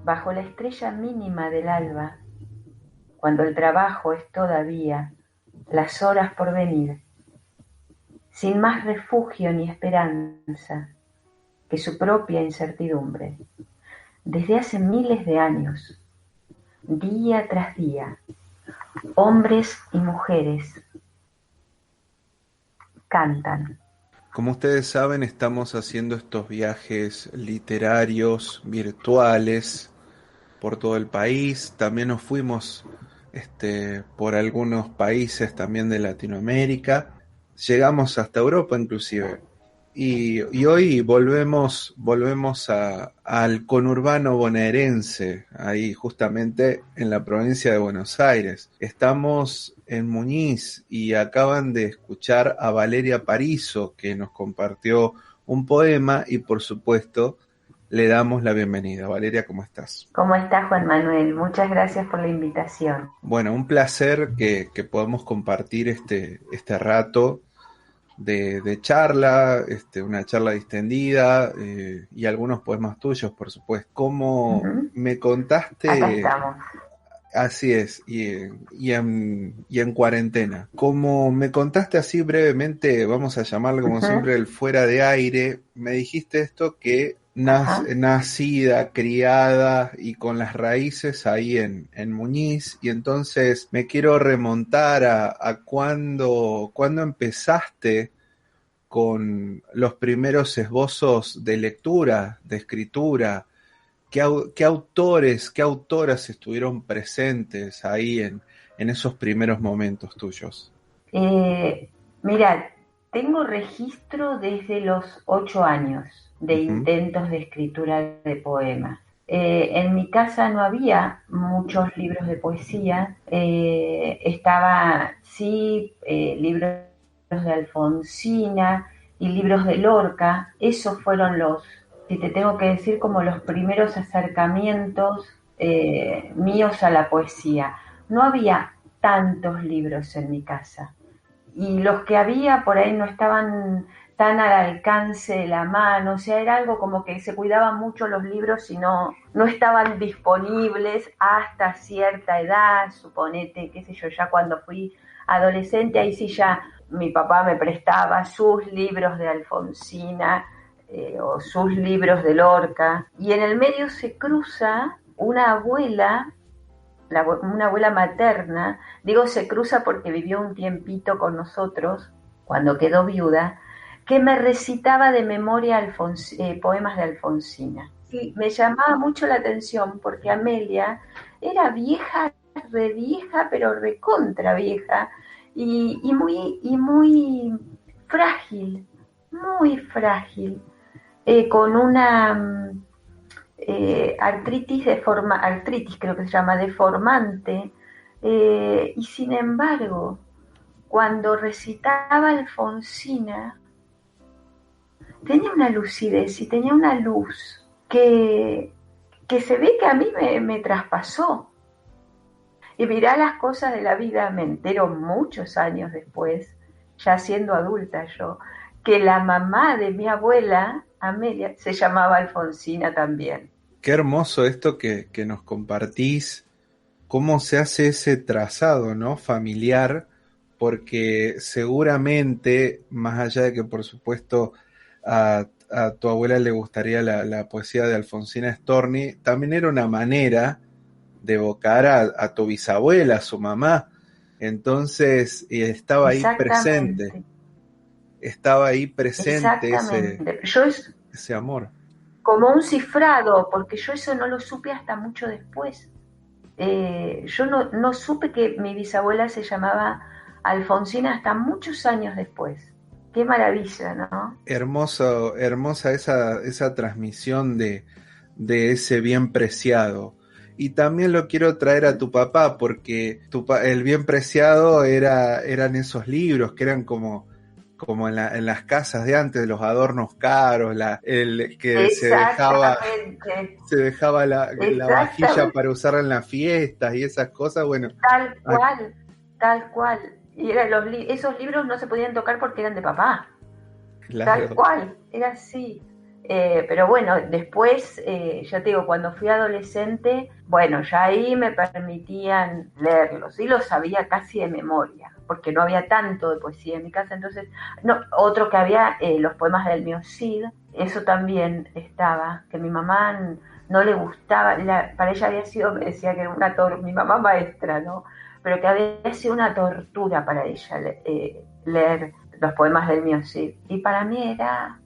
bajo la estrella mínima del alba, cuando el trabajo es todavía las horas por venir, sin más refugio ni esperanza que su propia incertidumbre, desde hace miles de años, día tras día, hombres y mujeres cantan. Como ustedes saben, estamos haciendo estos viajes literarios virtuales por todo el país. También nos fuimos por algunos países también de Latinoamérica. Llegamos hasta Europa inclusive. Y hoy volvemos al conurbano bonaerense, ahí justamente en la provincia de Buenos Aires. Estamos en Muñiz y acaban de escuchar a Valeria Parizo, que nos compartió un poema y por supuesto le damos la bienvenida. Valeria, ¿cómo estás? ¿Cómo está Juan Manuel? Muchas gracias por la invitación. Bueno, un placer que podamos compartir este rato de charla, una charla distendida y algunos poemas tuyos, por supuesto. Como Uh-huh. me Acá contaste, estamos. así es, y en cuarentena. Como me contaste así brevemente, vamos a llamarlo como Uh-huh. siempre el fuera de aire, me dijiste esto que Ajá. nacida, criada y con las raíces ahí en Muñiz, y entonces me quiero remontar a cuando empezaste con los primeros esbozos de lectura, de escritura. ¿Qué autores, qué autoras estuvieron presentes ahí en esos primeros momentos tuyos? Eh, Mira, tengo registro desde los 8 años de Ujú. intentos de escritura de poemas. En mi casa no había muchos libros de poesía, estaba sí libros de Alfonsina y libros de Lorca. Esos fueron si te tengo que decir, como los primeros acercamientos míos a la poesía. No había tantos libros en mi casa y los que había por ahí no estaban tan al alcance de la mano, o sea, era algo como que se cuidaban mucho los libros y no estaban disponibles hasta cierta edad, suponete, qué sé yo, ya cuando fui adolescente, ahí sí ya mi papá me prestaba sus libros de Alfonsina o sus libros de Lorca, y en el medio se cruza una abuela, una abuela materna, digo se cruza porque vivió un tiempito con nosotros cuando quedó viuda, que me recitaba de memoria poemas de Alfonsina. Y me llamaba mucho la atención porque Amelia era vieja, re vieja, pero recontra vieja, y muy frágil, muy frágil, con una artritis creo que se llama, deformante, y sin embargo, cuando recitaba Alfonsina, tenía una lucidez y tenía una luz que se ve que a mí me traspasó. Y mirá las cosas de la vida, me entero muchos años después, ya siendo adulta yo, que la mamá de mi abuela, Amelia, se llamaba Alfonsina también. Qué hermoso esto que nos compartís, cómo se hace ese trazado, ¿no? Familiar, porque seguramente, más allá de que por supuesto a tu abuela le gustaría la poesía de Alfonsina Storni, también era una manera de evocar a tu bisabuela, a su mamá. Entonces, Exactamente, estaba ahí presente exactamente. Yo es ese amor. como un cifrado, porque yo eso no lo supe hasta mucho después. Yo no supe que mi bisabuela se llamaba Alfonsina hasta muchos años después. Qué maravilla, ¿no? Hermosa esa transmisión de ese bien preciado. Y también lo quiero traer a tu papá, porque el bien preciado eran esos libros que eran como en las casas de antes, los adornos caros, el que Exactamente, se dejaba la vajilla exactamente, para usarla en las fiestas y esas cosas. Bueno, tal ah, cual, tal cual. Y esos libros no se podían tocar porque eran de papá, tal claro. cual, era así. Pero bueno, después, ya te digo, cuando fui adolescente, bueno, ya ahí me permitían leerlos y los sabía casi de memoria, porque no había tanto de poesía en mi casa. Entonces, no, otro que había, los poemas del mío Cid, eso también estaba, que mi mamá no le gustaba, para ella había sido, me decía que era una mi mamá maestra, ¿no? Pero que había sido una tortura para ella leer los poemas del mío Cid. Y para mí era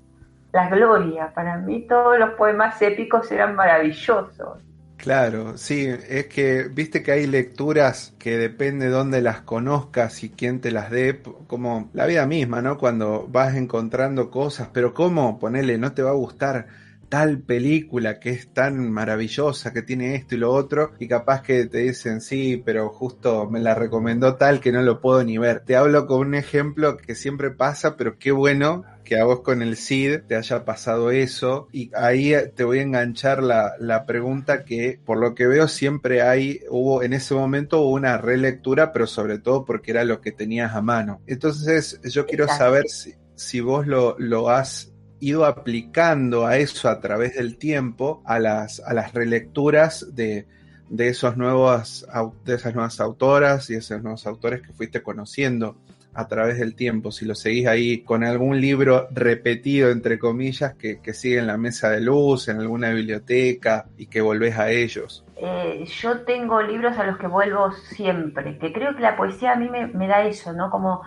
la gloria. Para mí todos los poemas épicos eran maravillosos. Claro, sí, es que viste que hay lecturas que depende de dónde las conozcas y quién te las dé, como la vida misma, ¿no? Cuando vas encontrando cosas, pero ¿cómo? Ponele, no te va a gustar tal película que es tan maravillosa, que tiene esto y lo otro, y capaz que te dicen, sí, pero justo me la recomendó tal que no lo puedo ni ver. Te hablo con un ejemplo que siempre pasa, pero qué bueno que a vos con el Cid te haya pasado eso, y ahí te voy a enganchar la pregunta que por lo que veo siempre hubo en ese momento una relectura, pero sobre todo porque era lo que tenías a mano. Entonces yo quiero Exacto. saber si vos lo has ido aplicando a eso a través del tiempo, a las relecturas de esas nuevas autoras y esos nuevos autores que fuiste conociendo a través del tiempo, si lo seguís ahí con algún libro repetido, entre comillas, que sigue en la mesa de luz, en alguna biblioteca y que volvés a ellos. Yo tengo libros a los que vuelvo siempre, que creo que la poesía a mí me da eso, ¿no? Como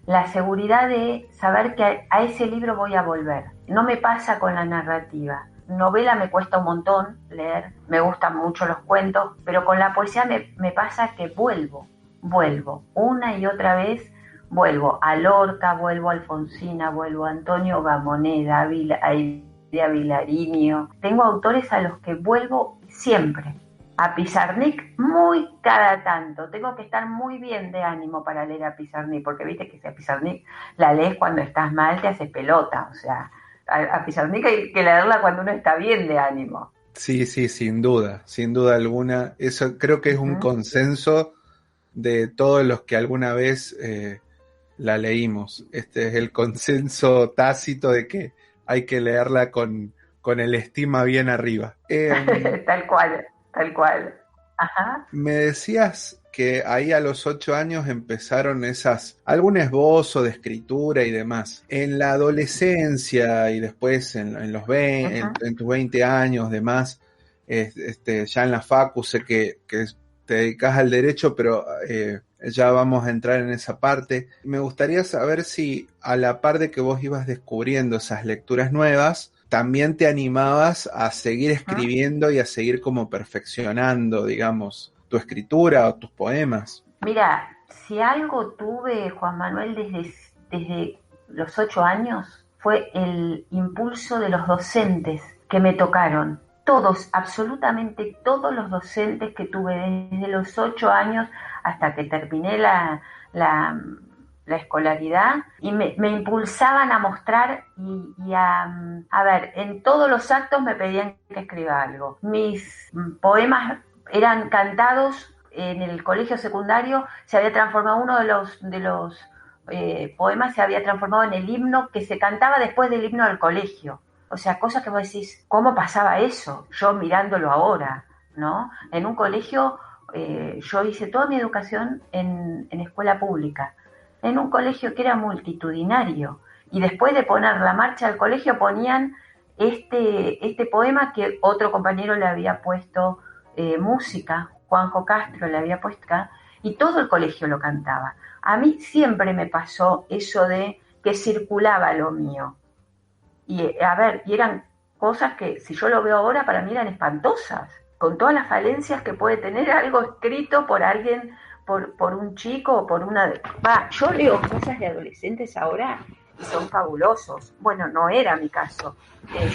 la seguridad de saber que a ese libro voy a volver. No me pasa con la narrativa. Novela me cuesta un montón leer, me gustan mucho los cuentos, pero con la poesía me pasa que vuelvo, una y otra vez vuelvo a Lorca, vuelvo a Alfonsina, vuelvo a Antonio Gamoneda, a Vilarinho. Tengo autores a los que vuelvo siempre. A Pizarnik muy cada tanto. Tengo que estar muy bien de ánimo para leer a Pizarnik, porque viste que si a Pizarnik la lees cuando estás mal, te hace pelota. O sea, a Pizarnik hay que leerla cuando uno está bien de ánimo. Sí, sí, sin duda alguna. Eso creo que es un Uh-huh. consenso de todos los que alguna vez la leímos. Este es el consenso tácito de que hay que leerla con el estima bien arriba. Tal cual, tal cual. Ajá. Me decías que ahí a los 8 años empezaron algún esbozo de escritura y demás. En la adolescencia y después en los 20, Uh-huh. en tus 20 años, demás, ya en la facu sé que te dedicas al derecho, pero ya vamos a entrar en esa parte. Me gustaría saber si a la par de que vos ibas descubriendo esas lecturas nuevas, también te animabas a seguir Uh-huh. escribiendo y a seguir como perfeccionando, digamos, tu escritura o tus poemas. Mira, si algo tuve, Juan Manuel, desde los 8 años, fue el impulso de los docentes que me tocaron. Todos, absolutamente todos los docentes que tuve desde los 8 años hasta que terminé la, la escolaridad y me impulsaban a mostrar y a ver, en todos los actos me pedían que escriba algo. Mis poemas eran cantados en el colegio secundario, se había transformado uno de los poemas, se había transformado en el himno que se cantaba después del himno del colegio. O sea, cosas que vos decís, ¿cómo pasaba eso? Yo mirándolo ahora, ¿no? En un colegio, yo hice toda mi educación en escuela pública, en un colegio que era multitudinario. Y después de poner la marcha al colegio ponían este poema que otro compañero le había puesto música, Juanjo Castro le había puesto acá, y todo el colegio lo cantaba. A mí siempre me pasó eso de que circulaba lo mío. Y a ver, y eran cosas que si yo lo veo ahora para mí eran espantosas, con todas las falencias que puede tener algo escrito por alguien, por un chico o por una... Va, yo leo cosas de adolescentes ahora y son fabulosos. Bueno, no era mi caso.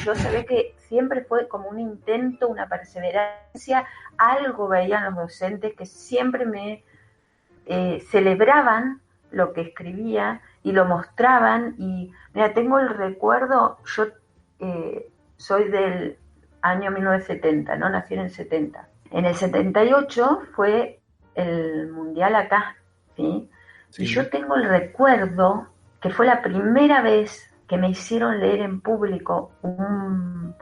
Yo se ve que siempre fue como un intento, una perseverancia, algo veían los docentes que siempre me celebraban lo que escribía y lo mostraban. Y mira, tengo el recuerdo, yo soy del año 1970, ¿no? Nací en el 70. En el 78 fue el mundial acá, ¿sí? Y Sí. yo tengo el recuerdo que fue la primera vez que me hicieron leer en público un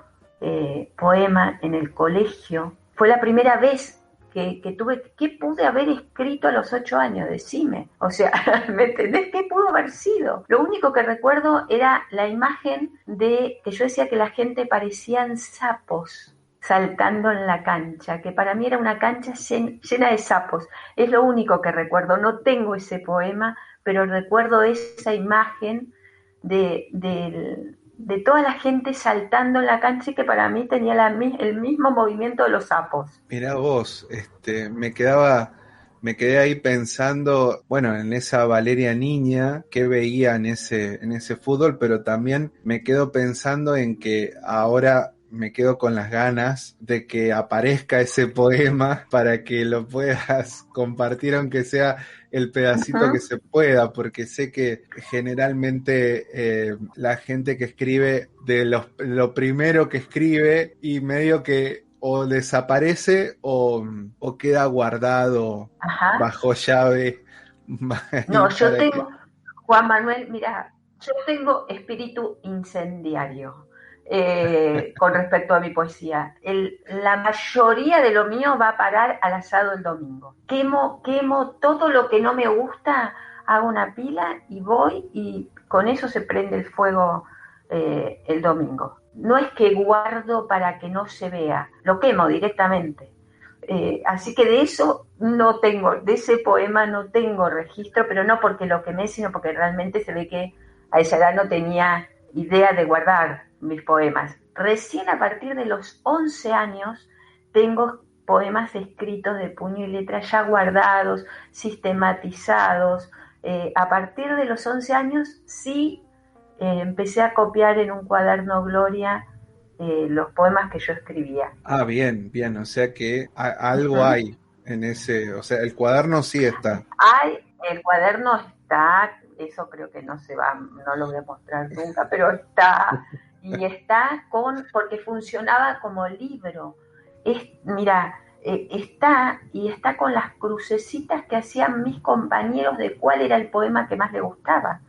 poema en el colegio. Fue la primera vez que tuve, ¿qué pude haber escrito a los 8 años? Decime. O sea, ¿me entendés? ¿Qué pudo haber sido? Lo único que recuerdo era la imagen de que yo decía que la gente parecían sapos saltando en la cancha, que para mí era una cancha llena de sapos. Es lo único que recuerdo. No tengo ese poema, pero recuerdo esa imagen de toda la gente saltando en la cancha y que para mí tenía el mismo movimiento de los sapos. Mirá vos, me quedé ahí pensando, bueno, en esa Valeria niña que veía en ese fútbol, pero también me quedo pensando en que ahora me quedo con las ganas de que aparezca ese poema para que lo puedas compartir, aunque sea el pedacito que se pueda, porque sé que generalmente la gente que escribe lo primero que escribe y medio que o desaparece o queda guardado bajo llave. No, yo tengo, Juan Manuel, mira, yo tengo espíritu incendiario con respecto a mi poesía. La mayoría de lo mío va a parar al asado el domingo. Quemo todo lo que no me gusta, hago una pila y voy y con eso se prende el fuego el domingo. No es que guardo para que no se vea, lo quemo directamente. Así que de eso no tengo, de ese poema no tengo registro, pero no porque lo quemé, sino porque realmente se ve que a esa edad no tenía idea de guardar mis poemas. Recién a partir de los 11 años tengo poemas escritos de puño y letra ya guardados, sistematizados. A partir de los 11 años sí empecé a copiar en un cuaderno Gloria los poemas que yo escribía. Ah, bien, bien, o sea que algo hay en ese, o sea, el cuaderno sí está. El cuaderno está, eso creo que no se va, no lo voy a mostrar nunca, pero está, y está porque funcionaba como libro. Mira, está con las crucecitas que hacían mis compañeros de cuál era el poema que más le gustaba,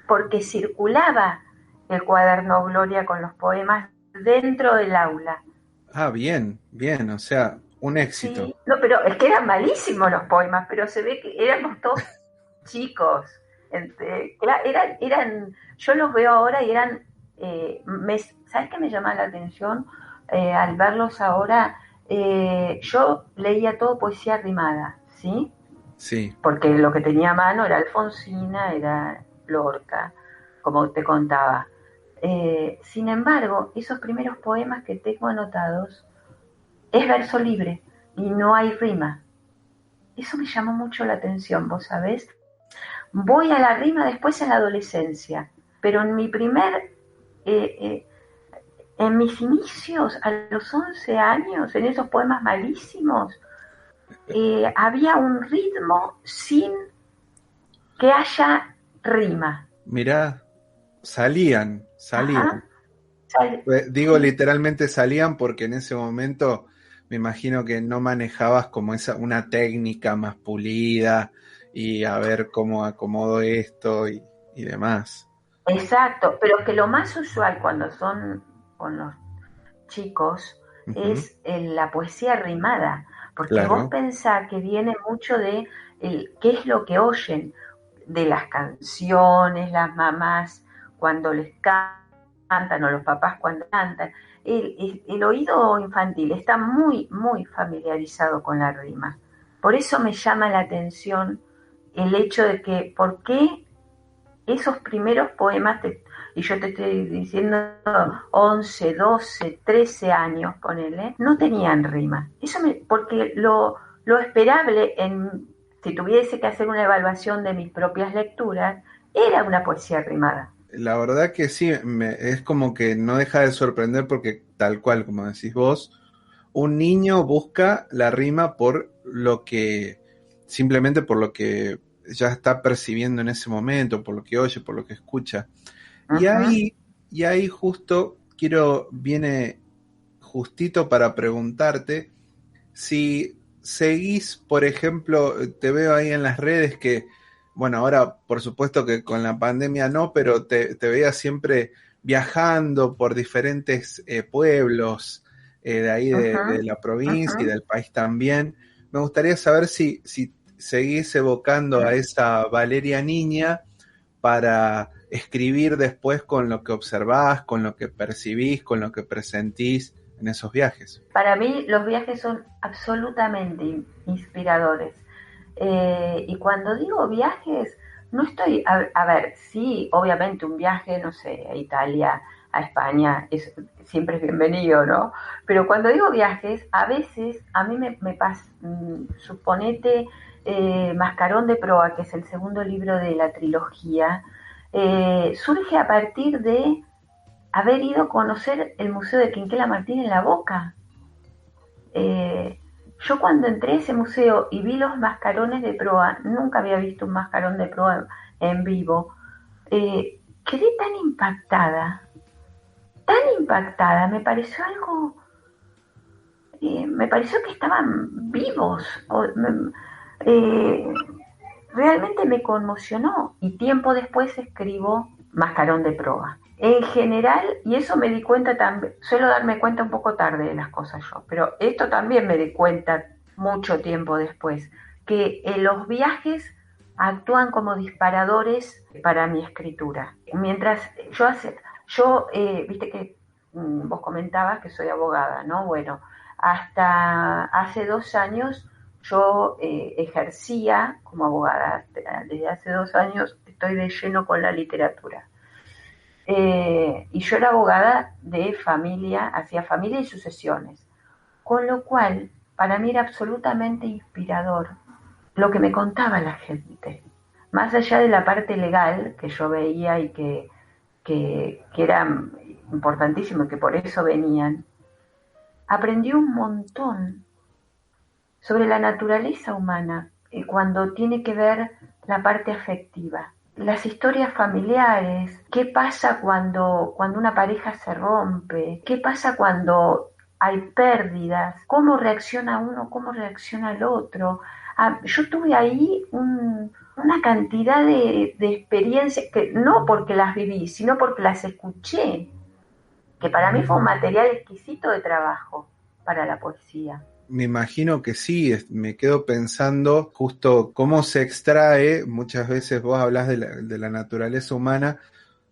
porque circulaba el cuaderno Gloria con los poemas dentro del aula. Ah, bien, bien, o sea, un éxito. Sí, no, pero es que eran malísimos los poemas, pero se ve que éramos todos chicos. Yo los veo ahora y eran, ¿sabes qué me llama la atención al verlos ahora? Yo leía todo poesía rimada, ¿sí? Sí. Porque lo que tenía a mano era Alfonsina, era Lorca, como te contaba. Sin embargo, esos primeros poemas que tengo anotados es verso libre y no hay rima. Eso me llamó mucho la atención, vos sabés. Voy a la rima después en la adolescencia, pero en mis inicios, a los 11 años, en esos poemas malísimos, había un ritmo sin que haya rima. Mirá, salían. Ajá. Digo literalmente salían porque en ese momento me imagino que no manejabas como una técnica más pulida y a ver cómo acomodo esto y demás. Exacto, pero que lo más usual cuando son con los chicos es la poesía rimada, porque vos Claro. pensás que viene mucho de qué es lo que oyen de las canciones, las mamás cuando les cantan o los papás cuando cantan. El oído infantil está muy, muy familiarizado con la rima. Por eso me llama la atención el hecho de que, ¿por qué esos primeros poemas, y yo te estoy diciendo 11, 12, 13 años, ponele, no tenían rima? Porque lo esperable si tuviese que hacer una evaluación de mis propias lecturas, era una poesía rimada. La verdad que sí, es como que no deja de sorprender porque tal cual, como decís vos, un niño busca la rima simplemente por lo que ya está percibiendo en ese momento, por lo que oye, por lo que escucha. Y ahí justo viene justito para preguntarte si seguís, por ejemplo, te veo ahí en las redes que bueno, ahora por supuesto que con la pandemia no, pero te veía siempre viajando por diferentes pueblos de ahí de Ujú, la provincia y ujú. del país también. Me gustaría saber si seguís evocando a esa Valeria niña para escribir después con lo que observás, con lo que percibís, con lo que presentís en esos viajes. Para mí los viajes son absolutamente inspiradores. Y cuando digo viajes, no estoy, a ver, sí, obviamente un viaje, no sé, a Italia, a España, siempre es bienvenido, ¿no? Pero cuando digo viajes, a veces a mí me pasa, suponete Mascarón de Proa, que es el segundo libro de la trilogía, surge a partir de haber ido a conocer el Museo de Quinquela Martín en La Boca. Eh, yo cuando entré a ese museo y vi los mascarones de proa, nunca había visto un mascarón de proa en vivo, quedé tan impactada, me pareció algo, me pareció que estaban vivos, eh, realmente me conmocionó y tiempo después escribo Mascarón de Proa. En general, y eso me di cuenta también, suelo darme cuenta un poco tarde de las cosas yo, pero esto también me di cuenta mucho tiempo después, que los viajes actúan como disparadores para mi escritura. Mientras viste que vos comentabas que soy abogada, ¿no? Bueno, hasta hace 2 años yo ejercía como abogada. Desde hace 2 años estoy de lleno con la literatura. Y yo era abogada de familia, hacía familia y sucesiones. Con lo cual, para mí era absolutamente inspirador lo que me contaba la gente. Más allá de la parte legal que yo veía y que era importantísimo y que por eso venían, aprendí un montón sobre la naturaleza humana cuando tiene que ver la parte afectiva. Las historias familiares, qué pasa cuando una pareja se rompe, qué pasa cuando hay pérdidas, cómo reacciona uno, cómo reacciona el otro. Yo tuve ahí una cantidad de experiencias que no porque las viví, sino porque las escuché, que para mí fue un material exquisito de trabajo para la poesía. Me imagino que sí, me quedo pensando justo cómo se extrae, muchas veces vos hablas de la naturaleza humana,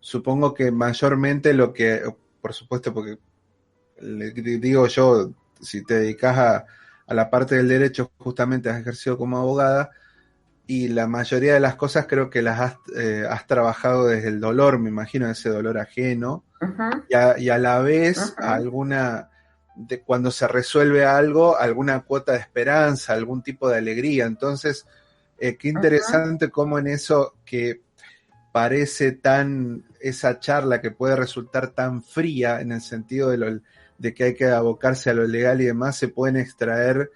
supongo que mayormente lo que, por supuesto, porque le digo yo, si te dedicas a la parte del derecho, justamente has ejercido como abogada, y la mayoría de las cosas creo que las has trabajado desde el dolor, me imagino, ese dolor ajeno, Uh-huh, y a la vez uh-huh, alguna, de cuando se resuelve algo, alguna cuota de esperanza, algún tipo de alegría. Entonces, qué uh-huh. interesante cómo en eso que parece tan, esa charla que puede resultar tan fría en el sentido de que hay que abocarse a lo legal y demás, se pueden extraer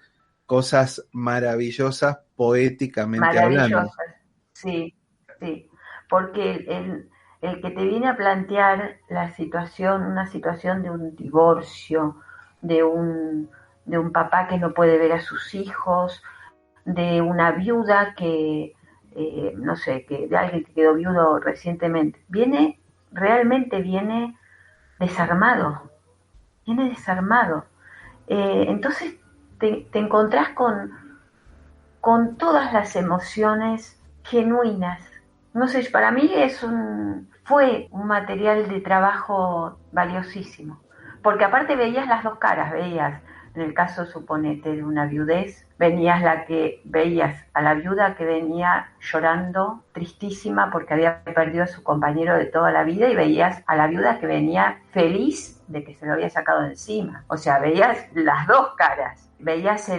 cosas maravillosas poéticamente hablando. Maravillosas, sí, sí, porque el que te viene a plantear la situación, una situación de un divorcio, de un, de un papá que no puede ver a sus hijos, de una viuda que, no sé, que de alguien que quedó viudo recientemente, realmente desarmado, viene desarmado. Entonces te encontrás con todas las emociones genuinas. No sé, para mí fue un material de trabajo valiosísimo, porque aparte veías las dos caras, veías, en el caso, suponete, de una viudez, veías a la viuda que venía llorando, tristísima porque había perdido a su compañero de toda la vida, y veías a la viuda que venía feliz de que se lo había sacado de encima. O sea, veías las dos caras. Veías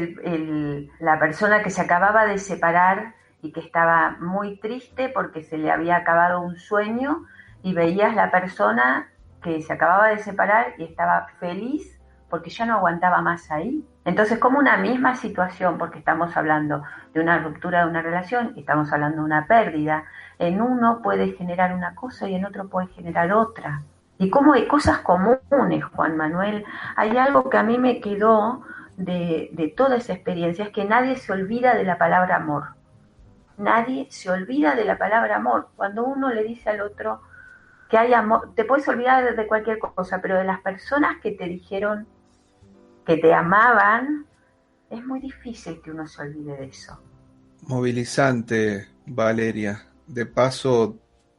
la persona que se acababa de separar y que estaba muy triste porque se le había acabado un sueño, y veías la persona que se acababa de separar y estaba feliz porque ya no aguantaba más ahí. Entonces, como una misma situación, porque estamos hablando de una ruptura de una relación y estamos hablando de una pérdida, en uno puede generar una cosa y en otro puede generar otra. Y cómo hay cosas comunes, Juan Manuel. Hay algo que a mí me quedó de toda esa experiencia, es que nadie se olvida de la palabra amor. Nadie se olvida de la palabra amor. Cuando uno le dice al otro que hay amor, te puedes olvidar de cualquier cosa, pero de las personas que te dijeron que te amaban, es muy difícil que uno se olvide de eso. Movilizante, Valeria. De paso,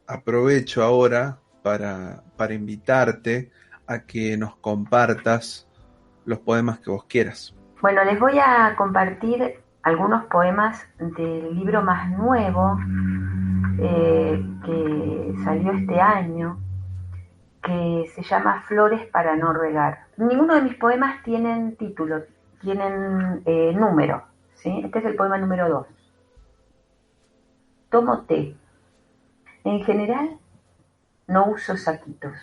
aprovecho ahora para invitarte a que nos compartas los poemas que vos quieras. Bueno, les voy a compartir algunos poemas del libro más nuevo que salió este año, que se llama Flores para no regar. Ninguno de mis poemas tienen título, tienen número, ¿sí? Este es el poema número 2. Tomo té. En general no uso saquitos.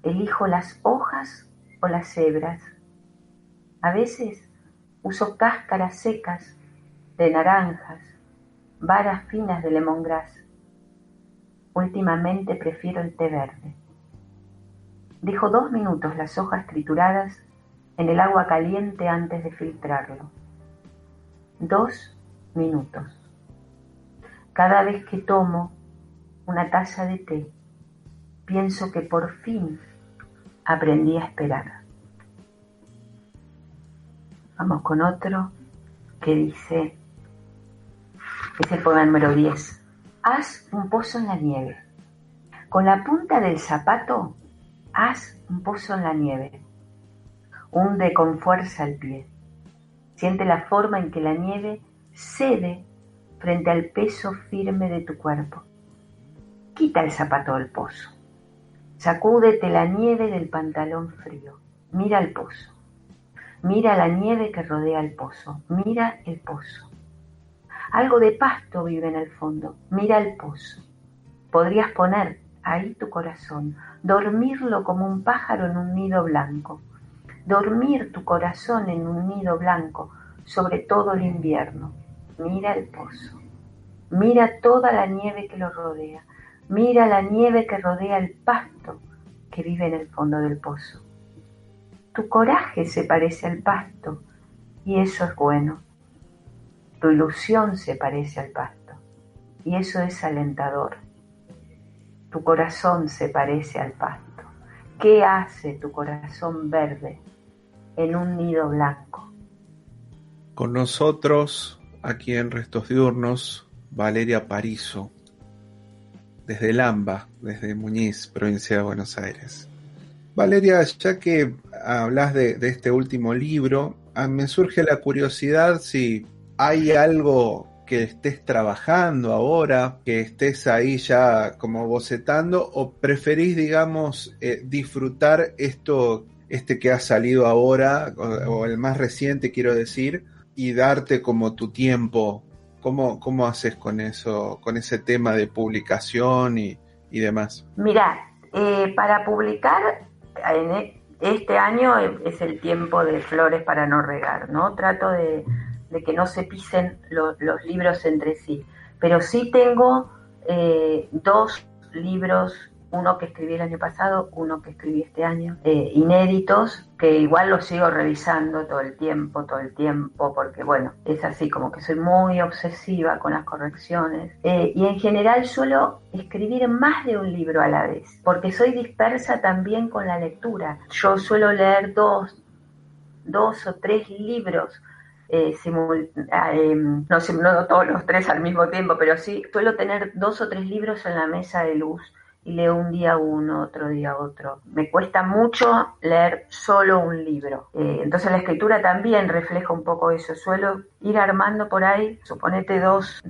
Elijo las hojas o las hebras. A veces uso cáscaras secas de naranjas, varas finas de lemongrass. Últimamente prefiero el té verde. Dejo 2 minutos las hojas trituradas en el agua caliente antes de filtrarlo. 2 minutos. Cada vez que tomo una taza de té, pienso que por fin aprendí a esperar. Vamos con otro que dice, es el poema número 10. Haz un pozo en la nieve. Con la punta del zapato, haz un pozo en la nieve. Hunde con fuerza el pie. Siente la forma en que la nieve cede frente al peso firme de tu cuerpo. Quita el zapato del pozo. Sacúdete la nieve del pantalón frío. Mira el pozo. Mira la nieve que rodea el pozo. Mira el pozo. Algo de pasto vive en el fondo. Mira el pozo. Podrías poner ahí tu corazón, dormirlo como un pájaro en un nido blanco. Dormir tu corazón en un nido blanco, sobre todo el invierno. Mira el pozo. Mira toda la nieve que lo rodea. Mira la nieve que rodea el pasto que vive en el fondo del pozo. Tu coraje se parece al pasto y eso es bueno. Tu ilusión se parece al pasto y eso es alentador. Tu corazón se parece al pasto. ¿Qué hace tu corazón verde en un nido blanco? Con nosotros, aquí en Restos Diurnos, Valeria Parizo, desde El Amba, desde Muñiz, provincia de Buenos Aires. Valeria, ya que hablas de este último libro, me surge la curiosidad si hay algo que estés trabajando ahora, que estés ahí ya como bocetando, o preferís, digamos, disfrutar este que ha salido ahora, o el más reciente, quiero decir, y darte como tu tiempo. ¿Cómo haces con eso, con ese tema de publicación y demás? Mirá, para publicar este año es el tiempo de Flores para no regar, ¿no? Trato de que no se pisen los libros entre sí, pero sí tengo 2 libros, uno que escribí el año pasado, uno que escribí este año, inéditos, que igual los sigo revisando todo el tiempo, porque bueno, es así, como que soy muy obsesiva con las correcciones, y en general suelo escribir más de un libro a la vez, porque soy dispersa también con la lectura. Yo suelo leer dos o tres libros, no todos los 3 al mismo tiempo, pero sí suelo tener 2 o 3 libros en la mesa de luz y leo un día uno, otro día otro. Me cuesta mucho leer solo un libro. Entonces la escritura también refleja un poco eso. Suelo ir armando por ahí, suponete dos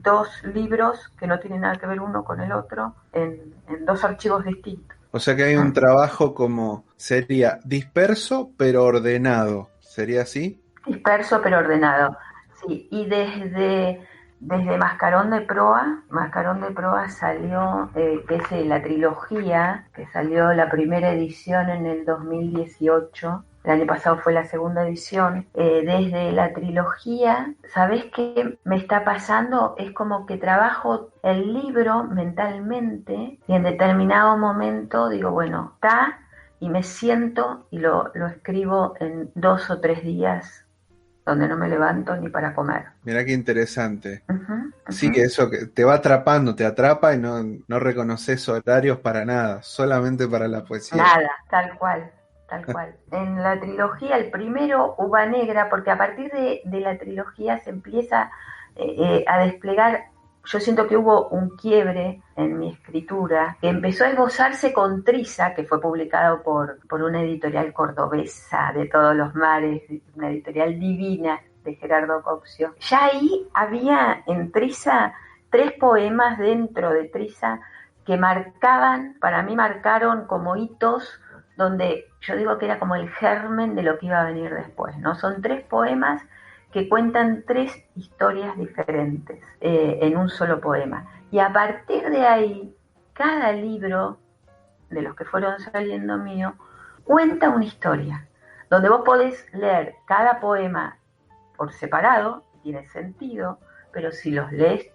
libros que no tienen nada que ver uno con el otro, en 2 archivos distintos. O sea que hay un trabajo como sería disperso pero ordenado. ¿Sería así? Disperso pero ordenado. Sí, y desde Mascarón de Proa salió, que es la trilogía, que salió la primera edición en el 2018, el año pasado fue la segunda edición. Desde la trilogía, ¿sabés qué me está pasando? Es como que trabajo el libro mentalmente y en determinado momento digo, bueno, está, y me siento y lo escribo en 2 o 3 días. donde no me levanto ni para comer. Mirá qué interesante. Ujú, Sí, ujú. eso que te va atrapando, te atrapa y no reconoces horarios para nada, solamente para la poesía. Nada, tal cual, tal cual. En la trilogía, el primero, Uva Negra, porque a partir de la trilogía se empieza a desplegar, yo siento que hubo un quiebre en mi escritura, que empezó a esbozarse con Trisa, que fue publicado por una editorial cordobesa de todos los mares, una editorial divina de Gerardo Coccio. Ya ahí había en Trisa 3 poemas dentro de Trisa que marcaban, para mí marcaron como hitos donde yo digo que era como el germen de lo que iba a venir después, ¿no? Son 3 poemas que cuentan 3 historias diferentes en un solo poema. Y a partir de ahí, cada libro de los que fueron saliendo mío cuenta una historia, donde vos podés leer cada poema por separado, tiene sentido, pero si los lees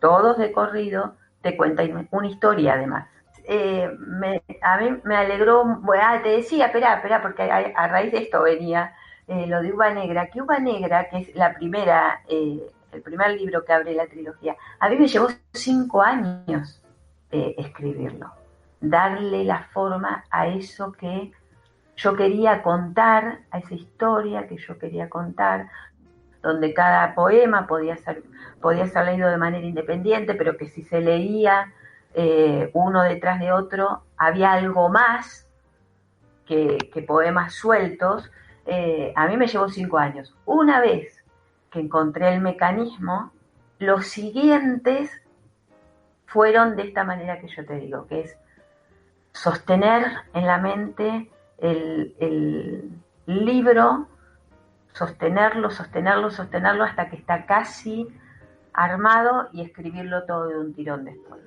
todos de corrido, te cuenta una historia además. A mí me alegró, te decía, espera, porque a raíz de esto venía lo de Uva Negra, que es la primera, el primer libro que abre la trilogía, a mí me llevó 5 años escribirlo, darle la forma a eso que yo quería contar, a esa historia que yo quería contar, donde cada poema podía ser leído de manera independiente, pero que si se leía uno detrás de otro, había algo más que poemas sueltos. A mí me llevó 5 años. Una vez que encontré el mecanismo, los siguientes fueron de esta manera que yo te digo, que es sostener en la mente el libro, sostenerlo hasta que está casi armado y escribirlo todo de un tirón después.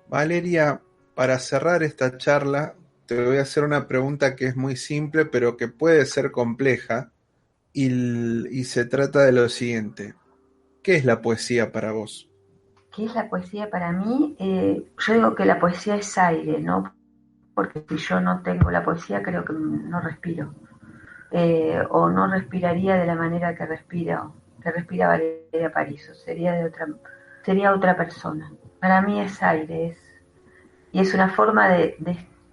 Valeria, para cerrar esta charla, te voy a hacer una pregunta que es muy simple, pero que puede ser compleja, y se trata de lo siguiente. ¿Qué es la poesía para vos? ¿Qué es la poesía para mí? Yo digo que la poesía es aire, ¿no? Porque si yo no tengo la poesía, creo que no respiro. O no respiraría de la manera que respira Valeria Pariso. Sería otra persona. Para mí es aire, y es una forma de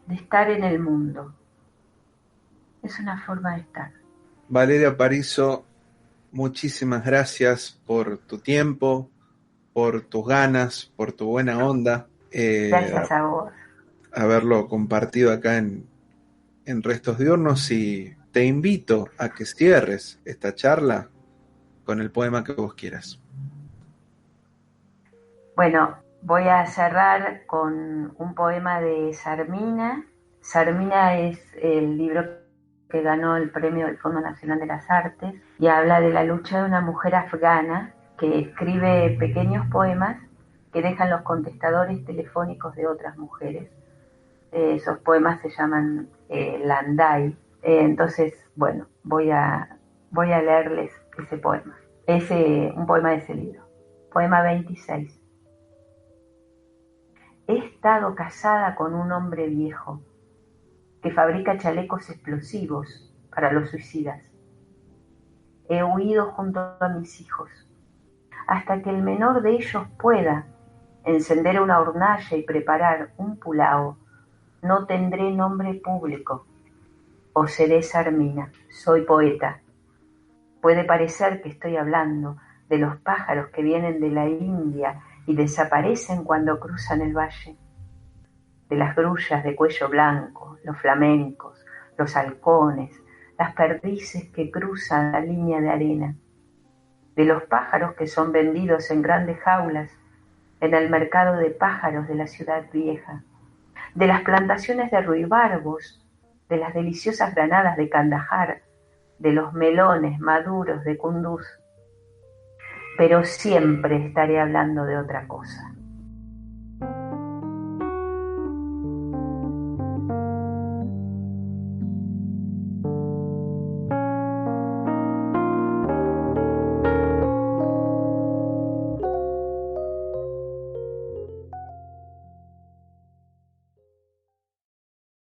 estar en el mundo. Es una forma de estar. Valeria Pariso, muchísimas gracias por tu tiempo, por tus ganas, por tu buena onda, Gracias a vos. haberlo compartido acá en Restos Diurnos, y te invito a que cierres esta charla con el poema que vos quieras. Bueno, voy a cerrar con un poema de Sarmina. Sarmina es el libro que ganó el premio del Fondo Nacional de las Artes y habla de la lucha de una mujer afgana que escribe pequeños poemas que dejan los contestadores telefónicos de otras mujeres. Esos poemas se llaman Landai. Entonces, bueno, voy a leerles ese poema. Un poema de ese libro. Poema 26. He estado casada con un hombre viejo que fabrica chalecos explosivos para los suicidas. He huido junto a mis hijos hasta que el menor de ellos pueda encender una hornalla y preparar un pulao. No tendré nombre público o seré Sarmina. Soy poeta. Puede parecer que estoy hablando de los pájaros que vienen de la India y desaparecen cuando cruzan el valle, de las grullas de cuello blanco, los flamencos, los halcones, las perdices que cruzan la línea de arena, de los pájaros que son vendidos en grandes jaulas en el mercado de pájaros de la ciudad vieja, de las plantaciones de ruibarbos, de las deliciosas granadas de Kandahar, de los melones maduros de Kunduz. Pero siempre estaré hablando de otra cosa.